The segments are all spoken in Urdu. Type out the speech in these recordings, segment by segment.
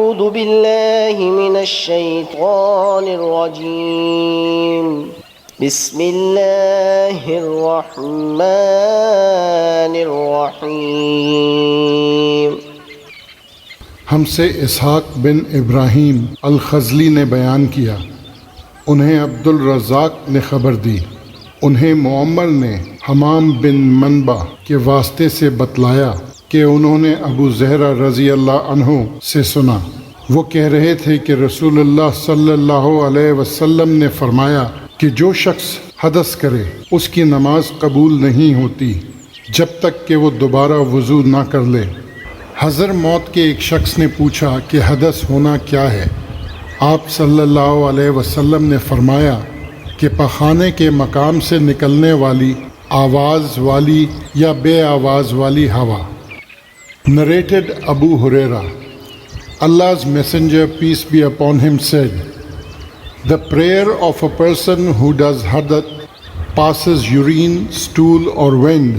أعوذ بالله من الشيطان الرجيم بسم الله الرحمن الرحيم. ہم سے اسحاق بن ابراہیم الخزلی نے بیان کیا، انہیں عبد الرزاق نے خبر دی، انہیں معمر نے حمام بن منبع کے واسطے سے بتلایا کہ انہوں نے ابو زہرہ رضی اللہ عنہ سے سنا، وہ کہہ رہے تھے کہ رسول اللہ صلی اللہ علیہ وسلم نے فرمایا کہ جو شخص حدث کرے اس کی نماز قبول نہیں ہوتی جب تک کہ وہ دوبارہ وضو نہ کر لے۔ حضر موت کے ایک شخص نے پوچھا کہ حدث ہونا کیا ہے؟ آپ صلی اللہ علیہ وسلم نے فرمایا کہ پخانے کے مقام سے نکلنے والی آواز والی یا بے آواز والی ہوا۔ Narrated Abu Huraira, Allah's Messenger, peace be upon him, said, the prayer of a person who does hadath, passes urine, stool or wind,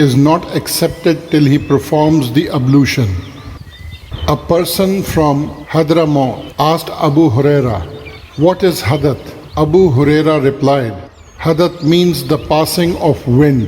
is not accepted till he performs the ablution. A person from Hadramaut asked Abu Huraira, what is hadath? Abu Huraira replied, hadath means the passing of wind.